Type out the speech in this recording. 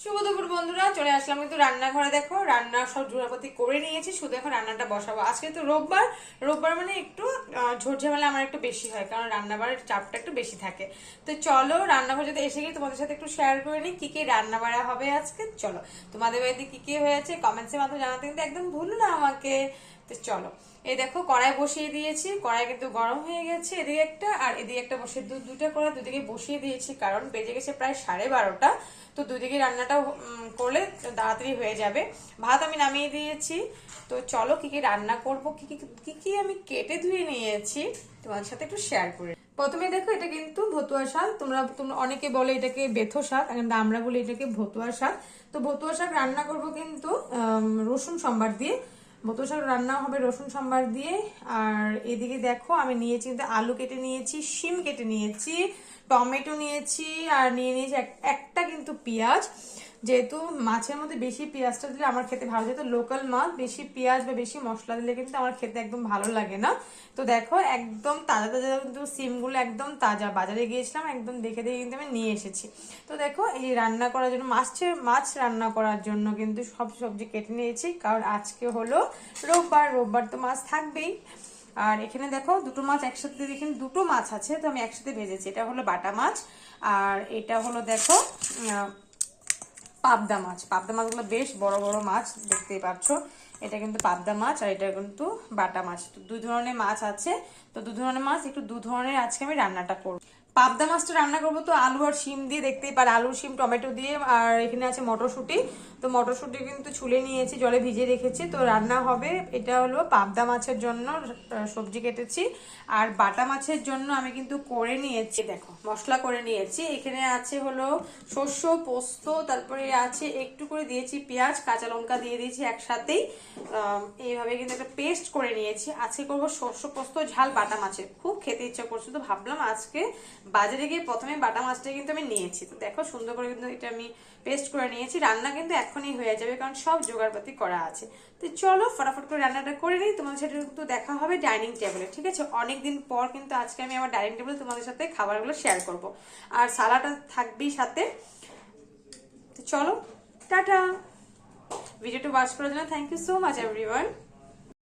শুভ দুপুর বন্ধুরা, চলে আসলাম কিন্তু রান্নাঘরে। দেখো রান্না সব জোড়াপাতি করে নিয়েছি, শুধু এখন রান্নাটা বসাবো। আজকে তো রোববার, রোববার মানে একটু ঝোরঝামেলা আমার একটু বেশি হয়, কারণ রান্নাবাড়ার চাপটা একটু বেশি থাকে। তো চলো রান্নাঘর যদি এসে গিয়ে তোমাদের সাথে একটু শেয়ার করে নিই কি কি রান্না বাড়া হবে আজকে। চলো তোমাদের বাড়িতে কি কি হয়েছে কমেন্টসের মাধ্যমে জানাতে কিন্তু একদম ভুলো না আমাকে। তো চলো, এই দেখো কড়াই বসিয়ে দিয়েছি, কড়াই কিন্তু গরম হয়ে গেছে। এদিকে একটা আর এদিকে একটা বসে দুটা কড়াই দুদিকে বসিয়ে দিয়েছি, কারণ বেজে গেছে প্রায় 12:30। তো দুদিকে রান্নাটা করলে তাড়াতাড়ি হয়ে যাবে। ভাত আমি নামিয়ে দিয়েছি। তো চলো কি কি রান্না করব, কি কি আমি কেটে ধুয়ে নিয়েছি তোমাদের সাথে একটু শেয়ার করে। প্রথমে দেখো, এটা কিন্তু ভতুয়া শাক। তোমরা অনেকে বলে এটাকে বেথো শাক, কিন্তু আমরা বলি এটাকে ভতুয়া শাক। তো ভতুয়া শাক রান্না করব কিন্তু রসুন সম্বার দিয়ে। ভতুয়া শাক রান্না হবে রসুন সম্বার দিয়ে। আর এদিকে দেখো আমি নিয়েছি কিন্তু আলু কেটে নিয়েছি, শিম কেটে নিয়েছি, টমেটো নিয়েছি, আর নিয়ে নিয়েছি একটা কিন্তু পেঁয়াজ। যেহেতু মাছের মধ্যে বেশি পেঁয়াজটা দিলে আমার খেতে ভালো, যেহেতু লোকাল মাছ বেশি পেঁয়াজ বা বেশি মশলা দিলে কিন্তু আমার খেতে একদম ভালো লাগে না। তো দেখো একদম তাজা তাজা কিন্তু সিমগুলো একদম তাজা, বাজারে গিয়েছিলাম একদম দেখে দেখে কিন্তু আমি নিয়ে এসেছি। তো দেখো এই রান্না করার জন্য মাছ রান্না করার জন্য কিন্তু সব সবজি কেটে নিয়েছি, কারণ আজকে হলো রোববার, রোববার তো মাছ থাকবেই। আর এখানে দেখো দুটো মাছ একসাথে, এখানে দুটো মাছ আছে তো আমি একসাথে ভেজেছি। এটা হলো বাটা মাছ, আর এটা হলো দেখো পাবদা মাছ। পাবদা মাছগুলো বেশ বড় বড় মাছ, দেখতেই পাচ্ছ। এটা কিন্তু পাবদা মাছ আর এটা কিন্তু বাটা মাছ। তো দুই ধরনের মাছ আছে। তো দু ধরনের মাছ, একটু দু ধরনের আজকে আমি রান্নাটা করবো। পাবদা মাছটা রান্না করবো তো আলু আর শিম দিয়ে, দেখতেই পারে আলু শিম টমেটো দিয়ে। আর এখানে আছে মটরশুঁটি। তো মটরশুঁটি কিন্তু ছুলে নিয়েছি, জলে ভিজিয়ে রেখেছি। তো রান্না হবে, এটা হলো পাবদা মাছের জন্য সবজি কেটেছি। আর বাটা মাছের জন্য আমি কিন্তু করে নিয়েছি, দেখো মশলা করে নিয়েছি। এখানে আছে হলো শস্য পোস্ত, তারপরে আছে একটু করে দিয়েছি পেঁয়াজ, কাঁচা লঙ্কা দিয়ে দিয়েছি একসাথেই। এইভাবে কিন্তু একটা পেস্ট করে নিয়েছি। আজকে করবো শস্য পোস্ত ঝাল বাটা মাছের, খুব খেতে ইচ্ছা করছে। তো ভাবলাম আজকে বাজারে গিয়ে প্রথমে বাটা মাছটা কিন্তু আমি নিয়েছি। তো দেখো সুন্দর করে কিন্তু এটা আমি পেস্ট করে নিয়েছি। রান্না কিন্তু এখনই হয়ে যাবে, কারণ সব জোগাড়পাতি করা আছে। তো চলো ফটাফট করে রান্নাটা করে নিই। তোমাদের সাথে কিন্তু দেখা হবে ডাইনিং টেবিলে, ঠিক আছে? অনেকদিন পর কিন্তু আজকে আমি আমার ডাইনিং টেবিলে তোমাদের সাথে খাবারগুলো শেয়ার করব। আর সালাডটা থাকবেই সাথে। তো চলো টাটা। ভিডিওটা ওয়াচ করার জন্য thank you so much everyone.